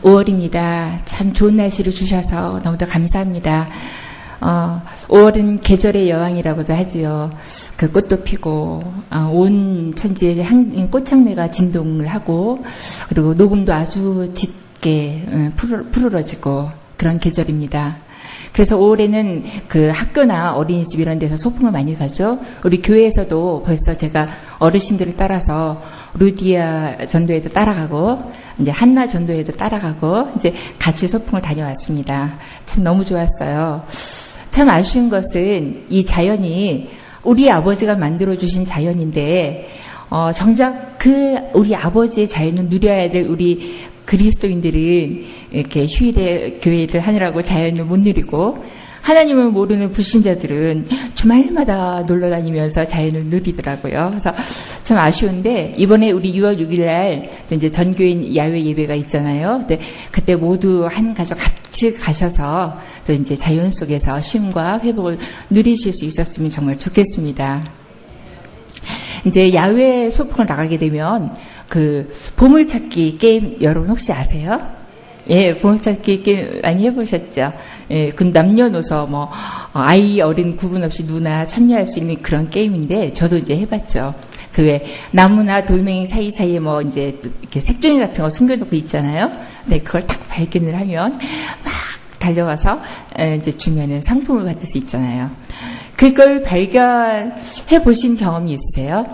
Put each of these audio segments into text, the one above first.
5월입니다. 참 좋은 날씨를 주셔서 너무도 감사합니다. 5월은 계절의 여왕이라고도 하지요. 그 꽃도 피고 온 천지에 꽃향내가 진동을 하고 그리고 녹음도 아주 짙게 푸르러지고 그런 계절입니다. 그래서 5월에는 그 학교나 어린이집 이런 데서 소풍을 많이 가죠. 우리 교회에서도 벌써 제가 어르신들을 따라서 루디아 전도회도 따라가고 이제 한나 전도회도 따라가고 이제 같이 소풍을 다녀왔습니다. 참 너무 좋았어요. 참 아쉬운 것은 이 자연이 우리 아버지가 만들어주신 자연인데 정작 그 우리 아버지의 자연을 누려야 될 우리 그리스도인들은 이렇게 휴일에 교회를 하느라고 자연을 못 누리고 하나님을 모르는 불신자들은 주말마다 놀러 다니면서 자연을 누리더라고요. 그래서 참 아쉬운데 이번에 우리 6월 6일 날 이제 전교인 야외 예배가 있잖아요. 근데 그때 모두 한 가족 같이 가셔서 또 이제 자연 속에서 쉼과 회복을 누리실 수 있었으면 정말 좋겠습니다. 이제 야외 소풍을 나가게 되면 그 보물찾기 게임 여러분 혹시 아세요? 예, 보물찾기 게임 많이 해보셨죠? 예, 그 남녀노소 뭐 아이 어린 구분 없이 누구나 참여할 수 있는 그런 게임인데 저도 이제 해봤죠. 그 왜 나무나 돌멩이 사이사이에 뭐 이제 이렇게 색종이 같은 거 숨겨놓고 있잖아요. 네, 그걸 딱 발견을 하면 막 달려가서 이제 주면은 상품을 받을 수 있잖아요. 그걸 발견해 보신 경험이 있으세요?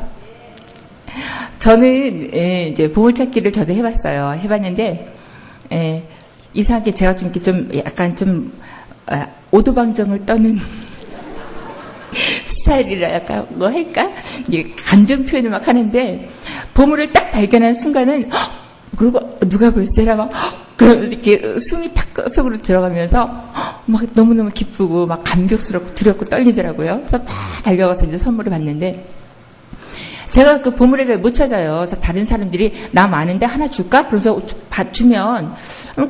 저는 이제 보물찾기를 저도 해봤어요. 해봤는데 이상하게 제가 좀 이렇게 좀 약간 좀 오도방정을 떠는 스타일이라 약간 뭐 할까? 이제 감정 표현을 막 하는데 보물을 딱 발견한 순간은 그리고 누가 볼세라 막 이렇게 숨이 탁 속으로 들어가면서 막 너무너무 기쁘고 막 감격스럽고 두렵고 떨리더라고요. 그래서 막 달려가서 이제 선물을 받는데 제가 그 보물을 잘 못 찾아요. 그래서 다른 사람들이 나 많은데 하나 줄까? 그러면서 주면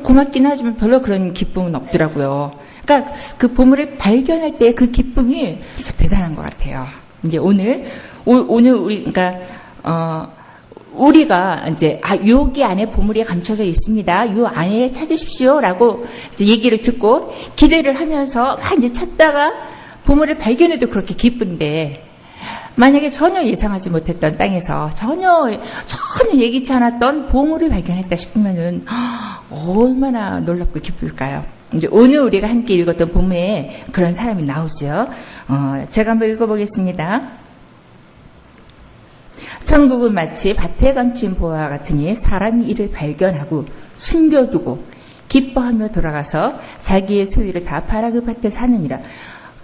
고맙긴 하지만 별로 그런 기쁨은 없더라고요. 그러니까 그 보물을 발견할 때 그 기쁨이 대단한 것 같아요. 이제 오늘 우리 그러니까 우리가 이제 여기 안에 보물이 감춰져 있습니다. 요 안에 찾으십시오라고 이제 얘기를 듣고 기대를 하면서 막 이제 찾다가 보물을 발견해도 그렇게 기쁜데. 만약에 전혀 예상하지 못했던 땅에서 전혀 예기치 않았던 보물을 발견했다 싶으면은 얼마나 놀랍고 기쁠까요? 이제 오늘 우리가 함께 읽었던 본문에 그런 사람이 나오죠. 제가 한번 읽어보겠습니다. 천국은 마치 밭에 감춘 보화와 같으니 사람이 이를 발견하고 숨겨두고 기뻐하며 돌아가서 자기의 소유를 다 팔아 그 밭에 사느니라.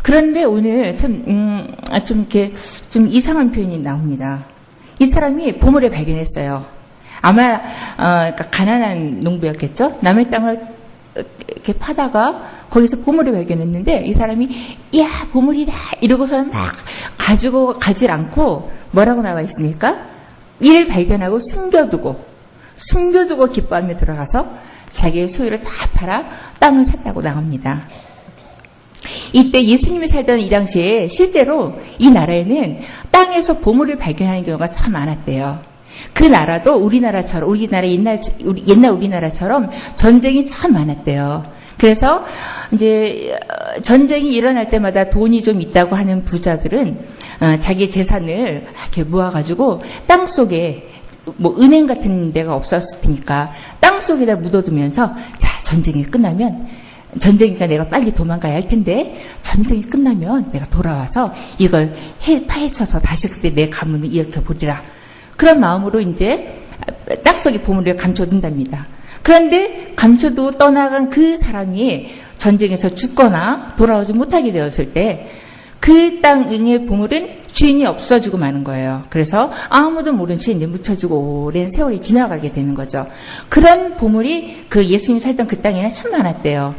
그런데 오늘 좀 이렇게 좀 이상한 표현이 나옵니다. 이 사람이 보물을 발견했어요. 아마 그러니까 가난한 농부였겠죠. 남의 땅을 이렇게 파다가 거기서 보물을 발견했는데 이 사람이 야 보물이다 이러고서는 막 가지고 가질 않고 뭐라고 나와 있습니까? 이를 발견하고 숨겨두고 기뻐하며 들어가서 자기의 소유를 다 팔아 땅을 샀다고 나옵니다. 이때 예수님이 살던 이 당시에 실제로 이 나라에는 땅에서 보물을 발견하는 경우가 참 많았대요. 그 나라도 우리나라처럼 옛날 우리나라처럼 전쟁이 참 많았대요. 그래서 이제 전쟁이 일어날 때마다 돈이 좀 있다고 하는 부자들은 자기 재산을 이렇게 모아가지고 땅 속에 뭐 은행 같은 데가 없었을 테니까 땅 속에다 묻어두면서 자 전쟁이 끝나면 전쟁이니까 내가 빨리 도망가야 할 텐데 전쟁이 끝나면 내가 돌아와서 이걸 파헤쳐서 다시 그때 내 가문을 일으켜보리라. 그런 마음으로 이제 땅속에 보물을 감춰둔답니다. 그런데 감춰두고 떠나간 그 사람이 전쟁에서 죽거나 돌아오지 못하게 되었을 때 그 땅의 보물은 주인이 없어지고 마는 거예요. 그래서 아무도 모른 채 이제 묻혀지고 오랜 세월이 지나가게 되는 거죠. 그런 보물이 그 예수님이 살던 그 땅에는 참 많았대요.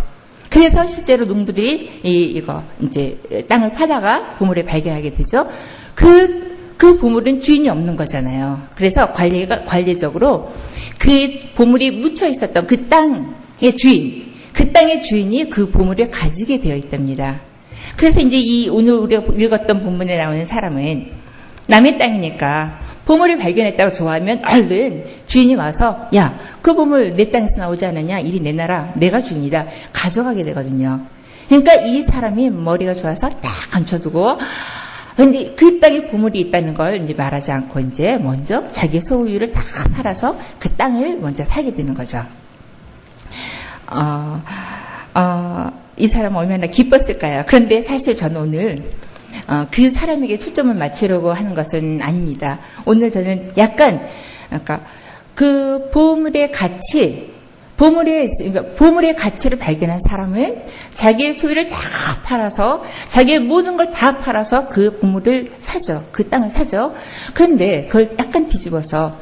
그래서 실제로 농부들이 이거 이제 땅을 파다가 보물을 발견하게 되죠. 그 보물은 주인이 없는 거잖아요. 그래서 관례적으로 그 보물이 묻혀 있었던 그 땅의 주인이 그 보물을 가지게 되어 있답니다. 그래서 이제 오늘 우리가 읽었던 본문에 나오는 사람은 남의 땅이니까 보물을 발견했다고 좋아하면 얼른 주인이 와서 야, 그 보물 내 땅에서 나오지 않았냐? 이리 내놔라. 내가 주인이다. 가져가게 되거든요. 그러니까 이 사람이 머리가 좋아서 딱 감춰두고 근데 그 땅에 보물이 있다는 걸 이제 말하지 않고 이제 먼저 자기 소유를 다 팔아서 그 땅을 먼저 사게 되는 거죠. 이 사람은 얼마나 기뻤을까요? 그런데 사실 저는 오늘 그 사람에게 초점을 맞추려고 하는 것은 아닙니다. 오늘 저는 약간 그 보물의 가치를 발견한 사람은 자기의 소유를 다 팔아서 자기의 모든 걸 다 팔아서 그 보물을 사죠. 그 땅을 사죠. 그런데 그걸 약간 뒤집어서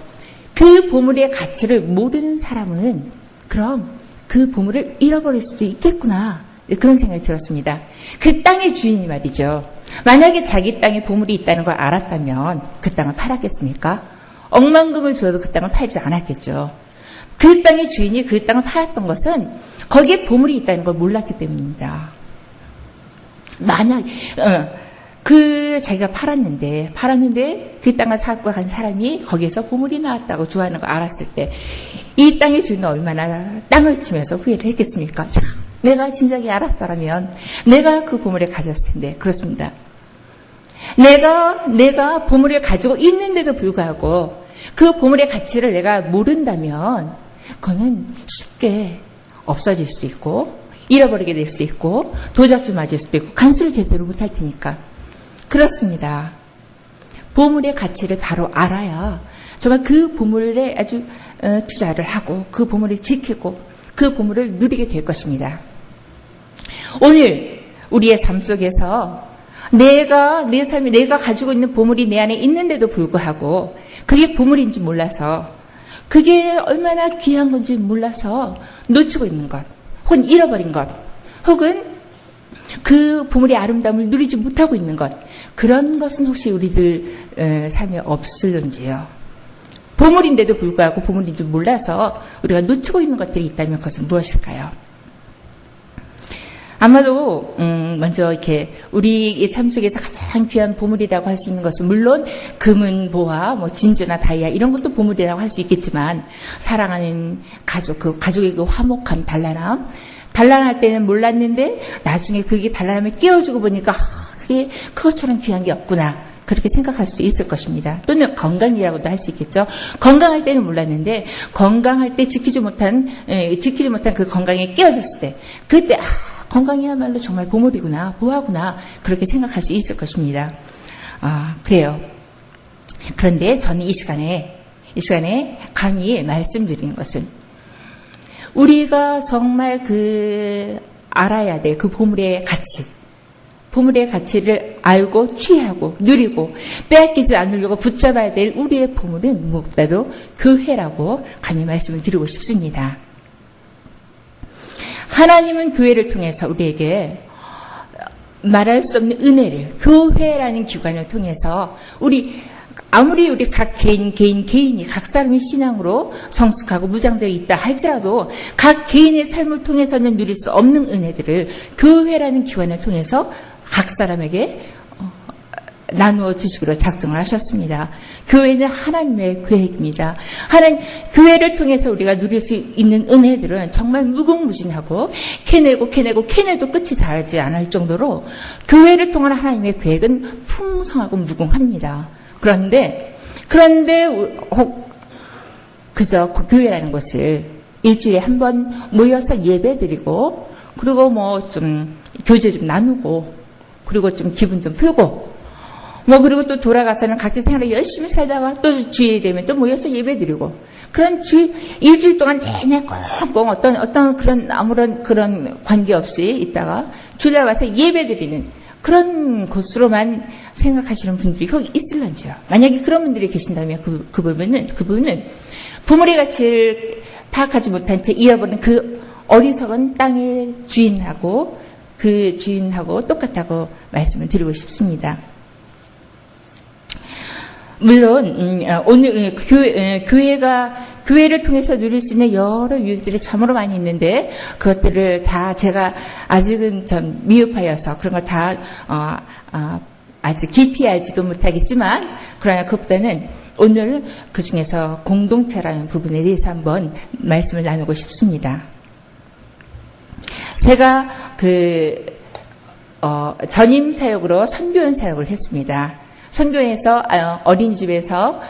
그 보물의 가치를 모르는 사람은 그럼 그 보물을 잃어버릴 수도 있겠구나. 그런 생각이 들었습니다. 그 땅의 주인이 말이죠. 만약에 자기 땅에 보물이 있다는 걸 알았다면 그 땅을 팔았겠습니까? 억만금을 줘도 그 땅을 팔지 않았겠죠. 그 땅의 주인이 그 땅을 팔았던 것은 거기에 보물이 있다는 걸 몰랐기 때문입니다. 만약 자기가 팔았는데 그 땅을 사고 간 사람이 거기에서 보물이 나왔다고 좋아하는 걸 알았을 때 이 땅의 주인은 얼마나 땅을 치면서 후회를 했겠습니까? 내가 진작에 알았더라면 내가 그 보물을 가졌을 텐데. 그렇습니다. 내가 보물을 가지고 있는데도 불구하고 그 보물의 가치를 내가 모른다면 그거는 쉽게 없어질 수도 있고 잃어버리게 될 수 있고 도적질 맞을 수도 있고 간수를 제대로 못할 테니까. 그렇습니다. 보물의 가치를 바로 알아야 정말 그 보물에 아주 투자를 하고 그 보물을 지키고 그 보물을 누리게 될 것입니다. 오늘 우리의 삶 속에서 내 삶이 내가 가지고 있는 보물이 내 안에 있는데도 불구하고 그게 보물인지 몰라서 그게 얼마나 귀한 건지 몰라서 놓치고 있는 것, 혹은 잃어버린 것, 혹은 그 보물의 아름다움을 누리지 못하고 있는 것, 그런 것은 혹시 우리들 삶에 없을런지요. 보물인데도 불구하고 보물인지 몰라서 우리가 놓치고 있는 것들이 있다면 그것은 무엇일까요? 아마도 먼저 이렇게 우리 삶 속에서 가장 귀한 보물이라고 할 수 있는 것은 물론 금은 보화, 진주나 다이아 이런 것도 보물이라고 할 수 있겠지만 사랑하는 가족, 그 가족의 그 화목함, 단란할 때는 몰랐는데 나중에 그게 단란함에 끼워주고 보니까 그게 그것처럼 귀한 게 없구나. 그렇게 생각할 수 있을 것입니다. 또는 건강이라고도 할 수 있겠죠. 건강할 때는 몰랐는데 건강할 때 지키지 못한 그 건강에 끼워졌을 때 그때 건강이야말로 정말 보물이구나, 보화구나 그렇게 생각할 수 있을 것입니다. 그래요. 그런데 저는 이 시간에 감히 말씀드리는 것은 우리가 정말 알아야 될 그 보물의 가치를 알고 취하고 누리고 빼앗기지 않으려고 붙잡아야 될 우리의 보물은 무엇보다도 교회라고 감히 말씀을 드리고 싶습니다. 하나님은 교회를 통해서 우리에게 말할 수 없는 은혜를 교회라는 기관을 통해서 아무리 우리 각 개인이 각 사람의 신앙으로 성숙하고 무장되어 있다 할지라도 각 개인의 삶을 통해서는 누릴 수 없는 은혜들을 교회라는 기관을 통해서 각 사람에게 나누어 주시기로 작정을 하셨습니다. 교회는 하나님의 계획입니다. 교회를 통해서 우리가 누릴 수 있는 은혜들은 정말 무궁무진하고 캐내도 끝이 다르지 않을 정도로 교회를 통한 하나님의 계획은 풍성하고 무궁합니다. 그런데 그저 그 교회라는 것을 일주일에 한 번 모여서 예배드리고 그리고 좀 교제 좀 나누고 그리고 좀 기분 좀 풀고 그리고 또 돌아가서는 각자 생활을 열심히 살다가 또 주일이 되면 또 모여서 예배드리고 그런 일주일 동안 내내 꽁꽁 아무런 그런 관계 없이 있다가 주일날 와서 예배드리는 그런 곳으로만 생각하시는 분들이 혹 있을런지요. 만약에 그런 분들이 계신다면 그분은 보물의 가치를 파악하지 못한 채 잃어버린 그 어리석은 땅의 주인하고 똑같다고 말씀을 드리고 싶습니다. 물론 오늘 교회를 통해서 누릴 수 있는 여러 유익들이 참으로 많이 있는데 그것들을 다 제가 아직은 좀 미흡하여서 그런 걸 다 아주 깊이 알지도 못하겠지만 그러나 그것보다는 오늘 그 중에서 공동체라는 부분에 대해서 한번 말씀을 나누고 싶습니다. 제가 전임 사역으로 선교연 사역을 했습니다. 선교연에서 어린이집에서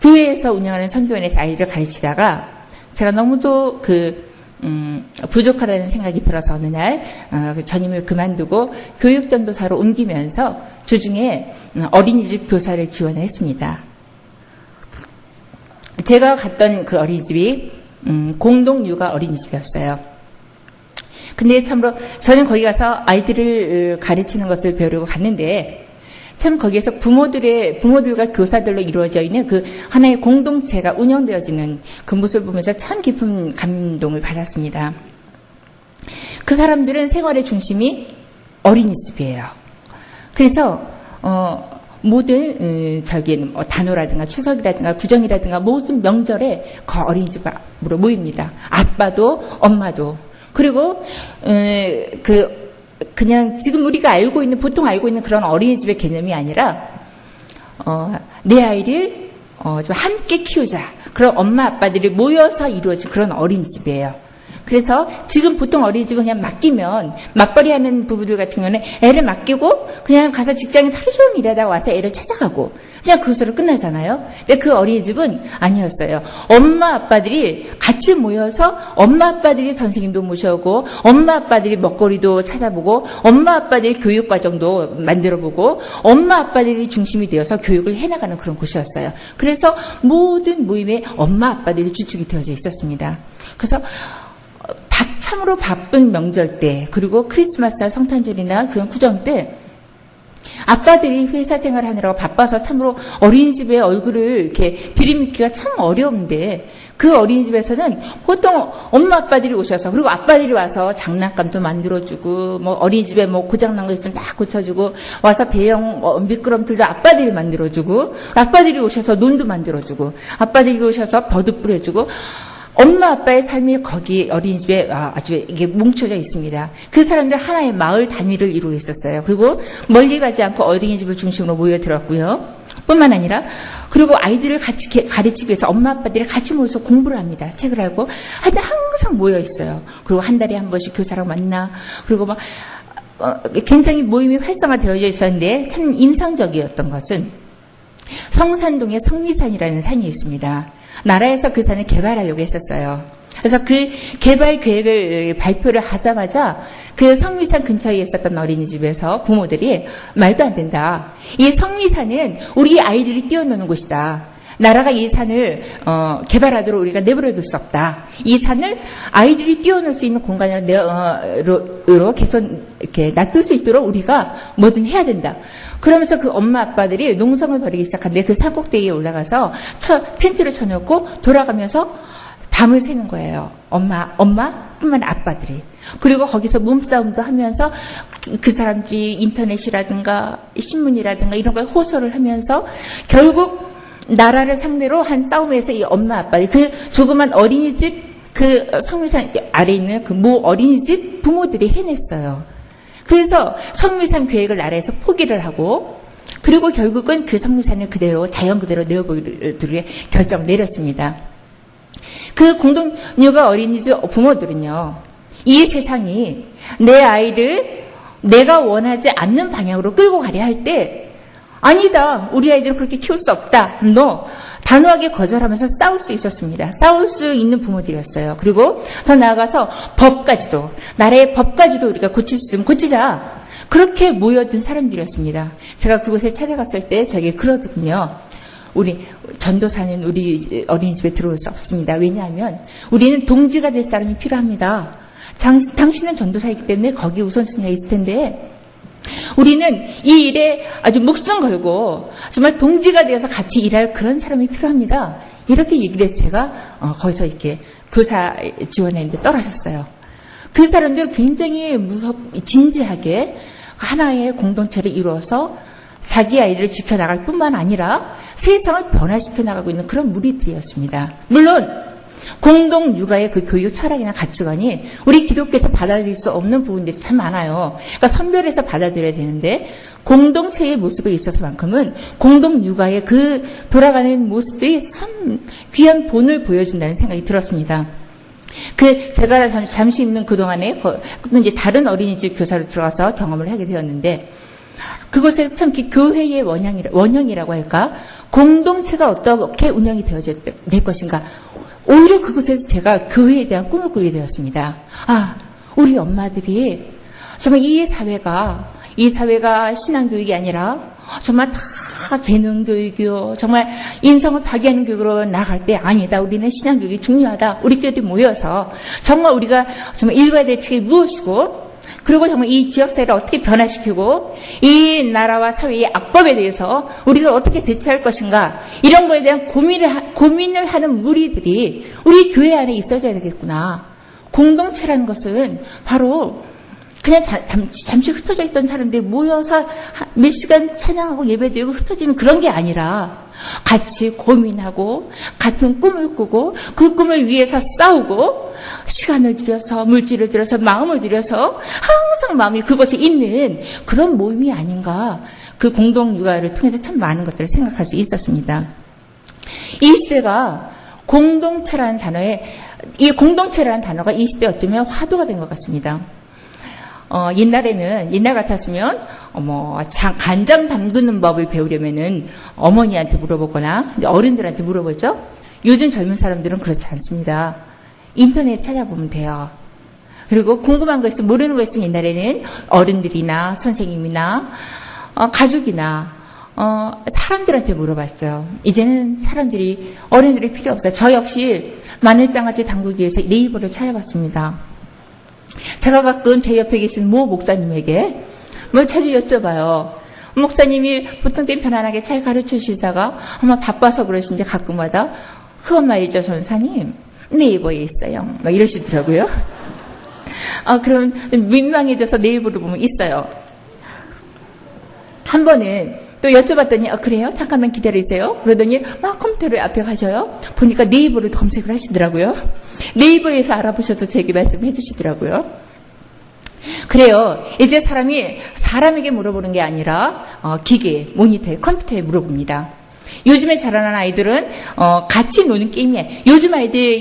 교회에서 운영하는 선교연에서 아이들을 가르치다가 제가 너무도 부족하다는 생각이 들어서 어느 날 전임을 그만두고 교육전도사로 옮기면서 주중에 어린이집 교사를 지원을 했습니다. 제가 갔던 그 어린이집이 공동육아 어린이집이었어요. 근데 참으로 저는 거기 가서 아이들을 가르치는 것을 배우려고 갔는데 참 거기에서 부모들과 교사들로 이루어져 있는 그 하나의 공동체가 운영되어지는 그 모습을 보면서 참 깊은 감동을 받았습니다. 그 사람들은 생활의 중심이 어린이집이에요. 그래서 모든 단오라든가 추석이라든가 구정이라든가 모든 명절에 그 어린이집으로 모입니다. 아빠도 엄마도. 그리고 그냥 지금 우리가 보통 알고 있는 그런 어린이집의 개념이 아니라, 내 아이를, 좀 함께 키우자. 그런 엄마, 아빠들이 모여서 이루어진 그런 어린이집이에요. 그래서 지금 보통 어린이집은 그냥 맡기면, 맞벌이 하는 부부들 같은 경우는 애를 맡기고, 그냥 가서 직장에 하루 종일 일하다가 와서 애를 찾아가고, 그냥 그것으로 끝나잖아요. 근데 그 어린이집은 아니었어요. 엄마, 아빠들이 같이 모여서 엄마, 아빠들이 선생님도 모셔오고, 엄마, 아빠들이 먹거리도 찾아보고, 엄마, 아빠들이 교육과정도 만들어보고, 엄마, 아빠들이 중심이 되어서 교육을 해나가는 그런 곳이었어요. 그래서 모든 모임에 엄마, 아빠들이 주축이 되어져 있었습니다. 그래서 참으로 바쁜 명절 때, 그리고 크리스마스나 성탄절이나 그런 구정 때, 아빠들이 회사 생활하느라고 바빠서 참으로 어린이집에 얼굴을 이렇게 들이밀기가 참 어려운데 그 어린이집에서는 보통 엄마 아빠들이 오셔서 그리고 아빠들이 와서 장난감도 만들어주고 뭐 어린이집에 뭐 고장난 거 있으면 다 고쳐주고 와서 대형 미끄럼틀도 아빠들이 만들어주고 아빠들이 오셔서 논도 만들어주고 아빠들이 오셔서 버도 뿌려주고 엄마 아빠의 삶이 거기 어린이집에 아주 이게 뭉쳐져 있습니다. 그 사람들 하나의 마을 단위를 이루고 있었어요. 그리고 멀리 가지 않고 어린이집을 중심으로 모여들었고요. 뿐만 아니라 그리고 아이들을 같이 가르치기 위해서 엄마 아빠들이 같이 모여서 공부를 합니다. 책을 알고 하여튼 항상 모여 있어요. 그리고 한 달에 한 번씩 교사랑 만나. 그리고 막 굉장히 모임이 활성화되어져 있었는데 참 인상적이었던 것은 성산동에 성미산이라는 산이 있습니다. 나라에서 그 산을 개발하려고 했었어요. 그래서 그 개발 계획을 발표를 하자마자 그 성미산 근처에 있었던 어린이집에서 부모들이 말도 안 된다. 이 성미산은 우리 아이들이 뛰어노는 곳이다. 나라가 이 산을 개발하도록 우리가 내버려둘 수 없다. 이 산을 아이들이 뛰어놀 수 있는 공간으로 계속 이렇게 놔둘 수 있도록 우리가 뭐든 해야 된다. 그러면서 그 엄마 아빠들이 농성을 벌이기 시작한데 그 산 꼭대기에 올라가서 텐트를 쳐놓고 돌아가면서 밤을 새는 거예요. 엄마뿐만 아빠들이. 그리고 거기서 몸싸움도 하면서 그 사람들이 인터넷이라든가 신문이라든가 이런 걸 호소를 하면서 결국 나라를 상대로 한 싸움에서 이 엄마 아빠들이 그 조그만 어린이집 그 성미산 아래에 있는 그 모 어린이집 부모들이 해냈어요. 그래서 성미산 계획을 나라에서 포기를 하고 그리고 결국은 그 성미산을 그대로 자연 그대로 내어보기로 결정을 내렸습니다. 그 공동육아 어린이집 부모들은요. 이 세상이 내 아이를 내가 원하지 않는 방향으로 끌고 가려 할 때 아니다. 우리 아이들은 그렇게 키울 수 없다. 단호하게 거절하면서 싸울 수 있었습니다. 싸울 수 있는 부모들이었어요. 그리고 더 나아가서 법까지도 나라의 법까지도 우리가 고칠 수 있으면 고치자. 그렇게 모여든 사람들이었습니다. 제가 그곳을 찾아갔을 때 저에게 그러더군요. 우리 전도사는 우리 어린이집에 들어올 수 없습니다. 왜냐하면 우리는 동지가 될 사람이 필요합니다. 당신은 전도사이기 때문에 거기 우선순위가 있을 텐데 우리는 이 일에 아주 목숨 걸고 정말 동지가 되어서 같이 일할 그런 사람이 필요합니다. 이렇게 얘기를 해서 제가 거기서 이렇게 교사 지원했는데 떨어졌어요. 그 사람들은 굉장히 진지하게 하나의 공동체를 이루어서 자기 아이들을 지켜나갈 뿐만 아니라 세상을 변화시켜 나가고 있는 그런 무리들이었습니다. 물론 공동 육아의 그 교육 철학이나 가치관이 우리 기독교에서 받아들일 수 없는 부분들이 참 많아요. 그러니까 선별해서 받아들여야 되는데 공동체의 모습에 있어서만큼은 공동 육아의 그 돌아가는 모습들이 참 귀한 본을 보여준다는 생각이 들었습니다. 제가 잠시 있는 그동안에 이제 다른 어린이집 교사로 들어가서 경험을 하게 되었는데 그곳에서 참 교회의 원형이라고 할까? 공동체가 어떻게 운영이 되어질 것인가? 오히려 그곳에서 제가 교회에 대한 꿈을 꾸게 되었습니다. 우리 엄마들이 정말 이 사회가 신앙교육이 아니라 정말 다 재능교육이요. 정말 인성을 파괴하는 교육으로 나갈 때 아니다. 우리는 신앙교육이 중요하다. 우리끼리 모여서 정말 우리가 정말 일과의 대책이 무엇이고 그리고 정말 이 지역사회를 어떻게 변화시키고 이 나라와 사회의 악법에 대해서 우리가 어떻게 대처할 것인가 이런 거에 대한 고민을 하는 무리들이 우리 교회 안에 있어줘야 되겠구나. 공동체라는 것은 바로 그냥 잠시 흩어져 있던 사람들이 모여서 몇 시간 찬양하고 예배드리고 흩어지는 그런 게 아니라 같이 고민하고 같은 꿈을 꾸고 그 꿈을 위해서 싸우고 시간을 들여서 물질을 들여서 마음을 들여서 항상 마음이 그곳에 있는 그런 모임이 아닌가. 그 공동육아를 통해서 참 많은 것들을 생각할 수 있었습니다. 이 시대가 공동체라는 단어가 이 시대에 어쩌면 화두가 된 것 같습니다. 옛날 같았으면, 간장 담그는 법을 배우려면은 어머니한테 물어보거나 어른들한테 물어보죠? 요즘 젊은 사람들은 그렇지 않습니다. 인터넷 찾아보면 돼요. 그리고 궁금한 거 있으면, 모르는 거 있으면 옛날에는 어른들이나 선생님이나, 가족이나, 사람들한테 물어봤죠. 이제는 어른들이 필요 없어요. 저 역시 마늘장아찌 담그기 위해서 네이버를 찾아봤습니다. 제가 가끔 제 옆에 계신 모 목사님에게 자주 여쭤봐요. 목사님이 보통 때 편안하게 잘 가르쳐 주시다가 아마 바빠서 그러신지 가끔마다 그건 말이죠, 전사님. 네이버에 있어요. 이러시더라고요. 그럼 민망해져서 네이버를 보면 있어요. 한 번은 또 여쭤봤더니 그래요? 잠깐만 기다리세요. 그러더니 막 컴퓨터를 앞에 가셔요. 보니까 네이버를 검색을 하시더라고요. 네이버에서 알아보셔서 저에게 말씀해 주시더라고요. 그래요. 이제 사람에게 물어보는 게 아니라 기계, 모니터에, 컴퓨터에 물어봅니다. 요즘에 자라는 아이들은 같이 노는 게임이에요. 요즘 아이들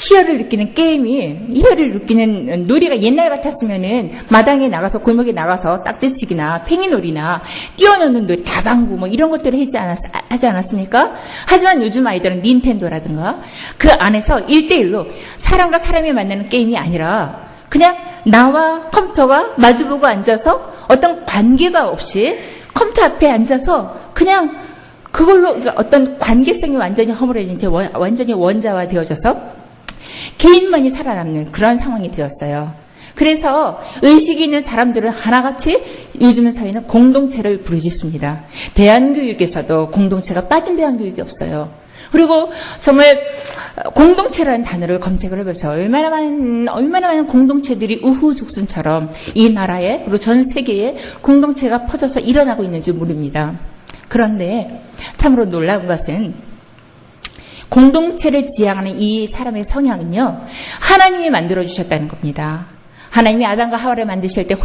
희열을 느끼는 놀이가 옛날 같았으면은 마당에 나가서 골목에 나가서 딱지치기나 팽이놀이나 뛰어노는 놀이, 다방구 이런 것들을 하지 않았습니까? 하지만 요즘 아이들은 닌텐도라든가 그 안에서 1대1로 사람과 사람이 만나는 게임이 아니라 그냥 나와 컴퓨터가 마주보고 앉아서 어떤 관계가 없이 컴퓨터 앞에 앉아서 그냥 그걸로 어떤 관계성이 완전히 허물어진 채 완전히 원자화 되어져서 개인만이 살아남는 그런 상황이 되었어요. 그래서 의식이 있는 사람들은 하나같이 요즘 사회는 공동체를 부르짖습니다. 대안교육에서도 공동체가 빠진 대안교육이 없어요. 그리고 정말 공동체라는 단어를 검색을 해보세요. 얼마나 많은 공동체들이 우후죽순처럼 이 나라에 그리고 전 세계에 공동체가 퍼져서 일어나고 있는지 모릅니다. 그런데 참으로 놀라운 것은 공동체를 지향하는 이 사람의 성향은요, 하나님이 만들어주셨다는 겁니다. 하나님이 아담과 하와를 만드실 때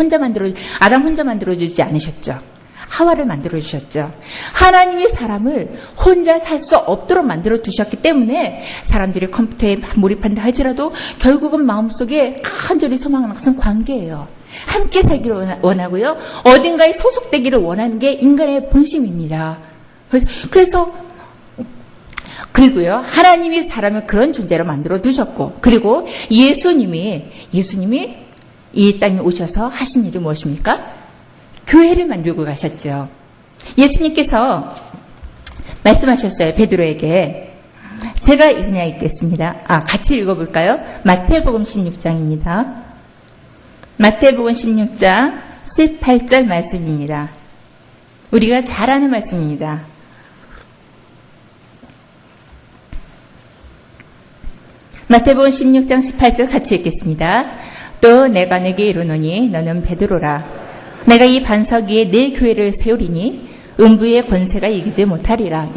아담 혼자 만들어주지 않으셨죠. 하와를 만들어주셨죠. 하나님이 사람을 혼자 살 수 없도록 만들어두셨기 때문에 사람들이 컴퓨터에 몰입한다 할지라도 결국은 마음속에 간절히 소망하는 것은 관계예요. 함께 살기를 원하고요. 어딘가에 소속되기를 원하는 게 인간의 본심입니다. 그리고요, 하나님이 사람을 그런 존재로 만들어 두셨고, 그리고 예수님이 이 땅에 오셔서 하신 일이 무엇입니까? 교회를 만들고 가셨죠. 예수님께서 말씀하셨어요, 베드로에게. 제가 그냥 읽겠습니다. 같이 읽어볼까요? 마태복음 16장입니다. 마태복음 16장 18절 말씀입니다. 우리가 잘 아는 말씀입니다. 마태복음 16장 18절 같이 읽겠습니다. 또 내가 네게 이르노니 너는 베드로라. 내가 이 반석 위에 내 교회를 세우리니 음부의 권세가 이기지 못하리라.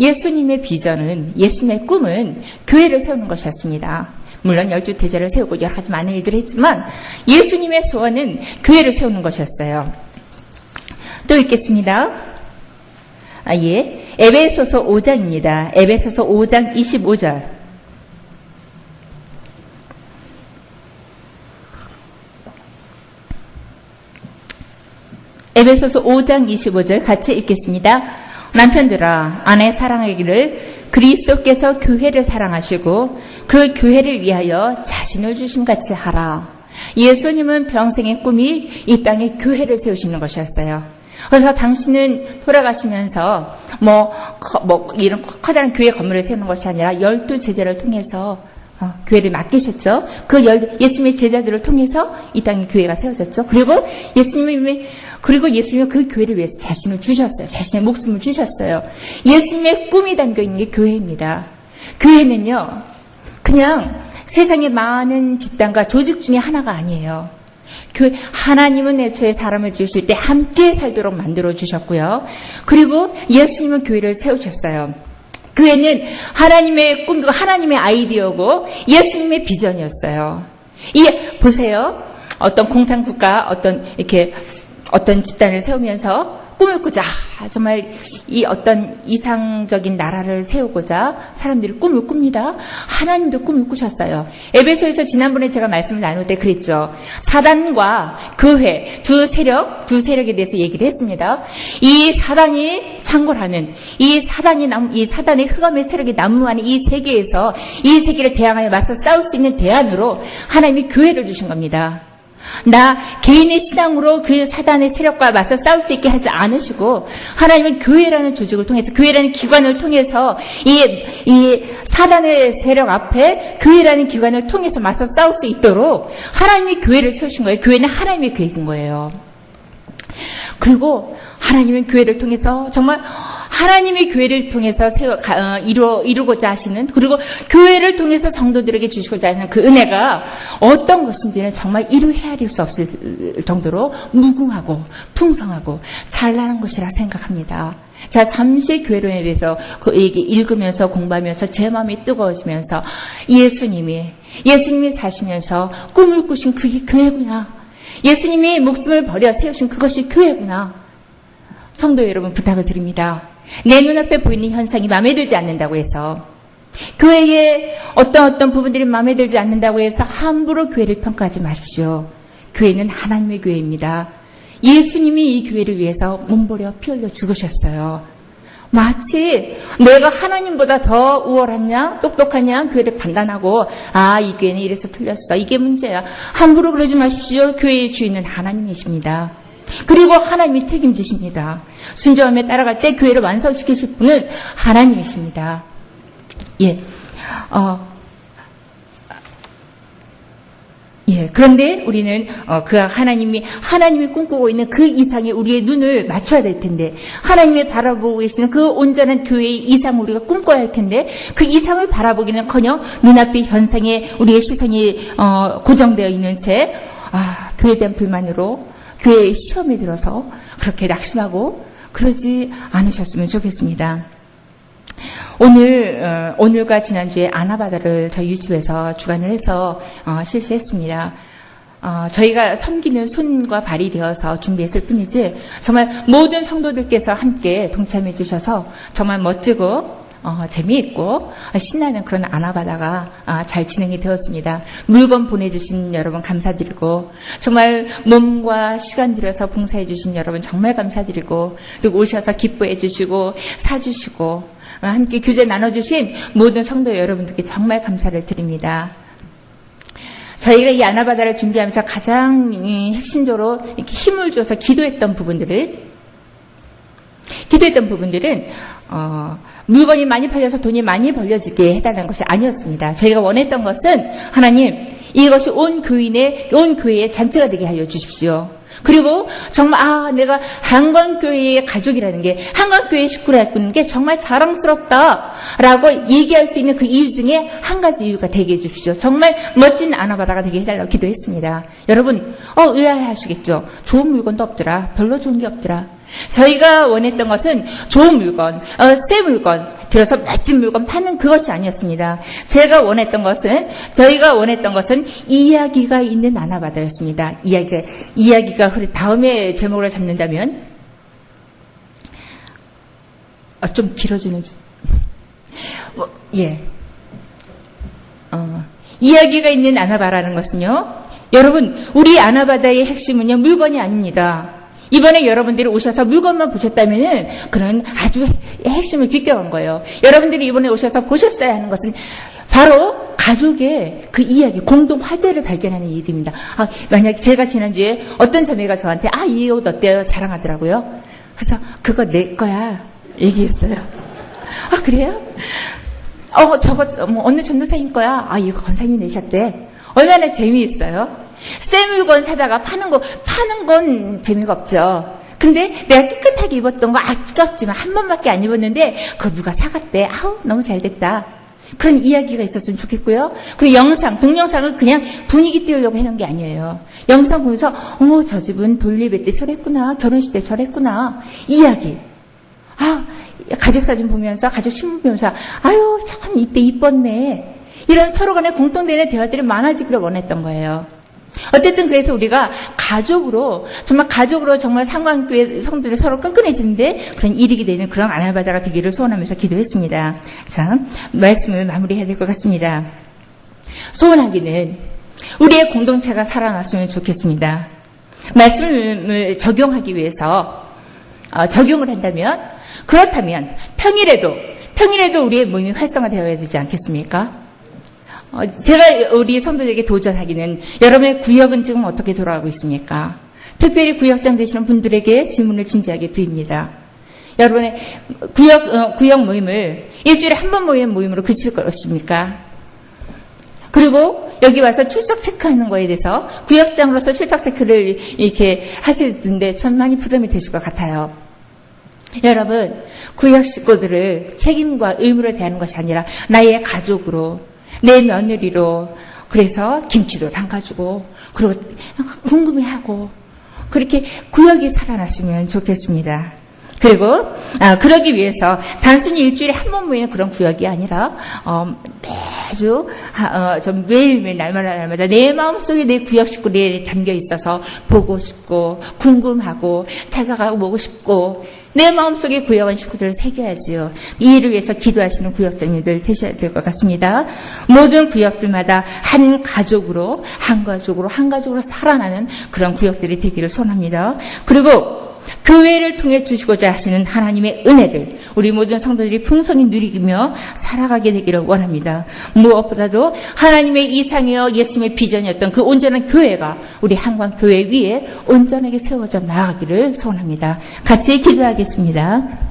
예수님의 비전은, 예수님의 꿈은 교회를 세우는 것이었습니다. 물론 12대제를 세우고 여러 가지 많은 일들을 했지만 예수님의 소원은 교회를 세우는 것이었어요. 또 읽겠습니다. 에베소서 5장입니다. 에베소서 5장 25절. 에베소서 5장 25절 같이 읽겠습니다. 남편들아, 아내 사랑하기를 그리스도께서 교회를 사랑하시고 그 교회를 위하여 자신을 주신 같이 하라. 예수님은 평생의 꿈이 이 땅에 교회를 세우시는 것이었어요. 그래서 당신은 돌아가시면서 이런 커다란 교회 건물을 세우는 것이 아니라 12제자를 통해서 교회를 맡기셨죠. 예수님의 제자들을 통해서 이 땅에 교회가 세워졌죠. 그리고 예수님은 그 교회를 위해서 자신을 주셨어요. 자신의 목숨을 주셨어요. 예수님의 꿈이 담겨있는 게 교회입니다. 교회는요, 그냥 세상의 많은 집단과 조직 중에 하나가 아니에요. 하나님은 애초에 사람을 지으실 때 함께 살도록 만들어 주셨고요. 그리고 예수님은 교회를 세우셨어요. 교회는 하나님의 꿈이고 하나님의 아이디어고 예수님의 비전이었어요. 보세요. 어떤 공산국가, 어떤 집단을 세우면서 꿈을 꾸자. 정말 어떤 이상적인 나라를 세우고자 사람들이 꿈을 꿉니다. 하나님도 꿈을 꾸셨어요. 에베소에서 지난번에 제가 말씀을 나눌 때 그랬죠. 사단과 교회 두 세력에 대해서 얘기를 했습니다. 이 사단이 창궐하는 이 사단의 흑암의 세력이 난무하는 이 세계에서 이 세계를 대항하여 맞서 싸울 수 있는 대안으로 하나님이 교회를 주신 겁니다. 나 개인의 신앙으로 그 사단의 세력과 맞서 싸울 수 있게 하지 않으시고 하나님은 교회라는 조직을 통해서, 교회라는 기관을 통해서 이 사단의 세력 앞에 교회라는 기관을 통해서 맞서 싸울 수 있도록 하나님이 교회를 세우신 거예요. 교회는 하나님의 계획인 거예요. 그리고 하나님은 교회를 통해서 정말 하나님의 교회를 통해서 이루고자 하시는, 그리고 교회를 통해서 성도들에게 주시고자 하는 그 은혜가 어떤 것인지는 정말 이루 헤아릴 수 없을 정도로 무궁하고 풍성하고 찬란한 것이라 생각합니다. 자, 잠시 교회론에 대해서 읽으면서 공부하면서 제 마음이 뜨거워지면서 예수님이 사시면서 꿈을 꾸신 그게 교회구나. 예수님이 목숨을 버려 세우신 그것이 교회구나. 성도 여러분, 부탁을 드립니다. 내 눈앞에 보이는 현상이 마음에 들지 않는다고 해서, 교회의 어떤 부분들이 마음에 들지 않는다고 해서 함부로 교회를 평가하지 마십시오. 교회는 하나님의 교회입니다. 예수님이 이 교회를 위해서 몸버려 피 흘려 죽으셨어요. 마치 내가 하나님보다 더 우월하냐, 똑똑하냐, 교회를 판단하고, 이 교회는 이래서 틀렸어, 이게 문제야. 함부로 그러지 마십시오. 교회의 주인은 하나님이십니다. 그리고 하나님이 책임지십니다. 순종함에 따라갈 때 교회를 완성시키실 분은 하나님이십니다. 그런데 우리는 하나님이 꿈꾸고 있는 그 이상에 우리의 눈을 맞춰야 될 텐데, 하나님이 바라보고 계시는 그 온전한 교회의 이상을 우리가 꿈꿔야 할 텐데, 그 이상을 바라보기는커녕 눈앞의 현상에 우리의 시선이 고정되어 있는 채 교회에 대한 불만으로 교회의 시험에 들어서 그렇게 낙심하고 그러지 않으셨으면 좋겠습니다. 오늘과 지난주에 아나바다를 저희 유튜브에서 주관을 해서 실시했습니다. 저희가 섬기는 손과 발이 되어서 준비했을 뿐이지 정말 모든 성도들께서 함께 동참해 주셔서 정말 멋지고 재미있고 신나는 그런 아나바다가 잘 진행이 되었습니다. 물건 보내주신 여러분 감사드리고, 정말 몸과 시간 들여서 봉사해 주신 여러분 정말 감사드리고, 그리고 오셔서 기뻐해 주시고 사주시고 함께 교제 나눠주신 모든 성도 여러분들께 정말 감사를 드립니다. 저희가 이 아나바다를 준비하면서 가장 핵심적으로 이렇게 힘을 줘서 기도했던 부분들은 물건이 많이 팔려서 돈이 많이 벌려지게 해달라는 것이 아니었습니다. 저희가 원했던 것은, 하나님, 이것이 온 교회의 잔치가 되게 하여 주십시오. 그리고 정말 내가 한강교회의 가족이라는 게, 한강교회 식구라는 게 정말 자랑스럽다라고 얘기할 수 있는 그 이유 중에 한 가지 이유가 되게 해주십시오. 정말 멋진 아나바다가 되게 해달라고 기도했습니다. 여러분 의아해하시겠죠. 좋은 물건도 없더라, 별로 좋은 게 없더라. 저희가 원했던 것은 좋은 물건, 새 물건, 들어서 멋진 물건 파는 그것이 아니었습니다. 저희가 원했던 것은 이야기가 있는 아나바다였습니다. 이야기가 다음에 제목을 잡는다면, 좀 길어지는, 이야기가 있는 아나바라는 것은요, 여러분, 우리 아나바다의 핵심은요, 물건이 아닙니다. 이번에 여러분들이 오셔서 물건만 보셨다면은 그런 아주 핵심을 뒷겨간 거예요. 여러분들이 이번에 오셔서 보셨어야 하는 것은 바로 가족의 그 이야기, 공동 화제를 발견하는 일입니다. 만약 제가 지난주에 어떤 자매가 저한테 이 옷 어때요? 자랑하더라고요. 그래서 그거 내 거야 얘기했어요. 그래요? 저거 어느 전도사님 거야? 이거 권사님이 내셨대. 얼마나 재미있어요? 새 물건 사다가 파는 건 재미가 없죠. 근데 내가 깨끗하게 입었던 거 아깝지만 한 번밖에 안 입었는데 그거 누가 사갔대. 너무 잘 됐다. 그런 이야기가 있었으면 좋겠고요. 그 동영상을 그냥 분위기 띄우려고 해놓은 게 아니에요. 영상 보면서 저 집은 돌리배 때 저랬구나. 결혼식 때 저랬구나. 이야기. 가족사진 보면서, 가족 신문 보면서 참 이때 이뻤네. 이런 서로 간에 공통되는 대화들이 많아지기를 원했던 거예요. 어쨌든 그래서 우리가 가족으로 정말 상관교회 성도들이 서로 끈끈해지는데 그런 일익이 되는 그런 아나바다가 되기를 소원하면서 기도했습니다. 자, 말씀을 마무리해야 될 것 같습니다. 소원하기는 우리의 공동체가 살아났으면 좋겠습니다. 말씀을 적용하기 위해서 적용을 한다면, 그렇다면 평일에도 우리의 모임이 활성화되어야 되지 않겠습니까? 제가 우리 성도들에게 도전하기는, 여러분의 구역은 지금 어떻게 돌아가고 있습니까? 특별히 구역장 되시는 분들에게 질문을 진지하게 드립니다. 여러분의 구역 모임을 일주일에 한 번 모이는 모임으로 그칠 것입니까? 그리고 여기 와서 출석 체크하는 거에 대해서 구역장으로서 출석 체크를 이렇게 하시는데 전 많이 부담이 되실 것 같아요. 여러분, 구역 식구들을 책임과 의무로 대하는 것이 아니라 나의 가족으로, 내 며느리로, 그래서 김치도 담가주고, 그리고 궁금해하고, 그렇게 구역이 살아났으면 좋겠습니다. 그리고 그러기 위해서 단순히 일주일에 한 번 모이는 그런 구역이 아니라 매주 좀 매일매일 날마다 내 마음속에 내 구역 식구들이 담겨 있어서 보고 싶고 궁금하고 찾아가고 보고 싶고 내 마음속에 구역원 식구들을 새겨야지요. 이 일을 위해서 기도하시는 구역장님들 되셔야 될 것 같습니다. 모든 구역들마다 한 가족으로 살아나는 그런 구역들이 되기를 소원합니다. 그리고 교회를 통해 주시고자 하시는 하나님의 은혜를 우리 모든 성도들이 풍성히 누리며 살아가게 되기를 원합니다. 무엇보다도 하나님의 이상이여 예수님의 비전이었던 그 온전한 교회가 우리 한광교회 위에 온전하게 세워져 나가기를 소원합니다. 같이 기도하겠습니다.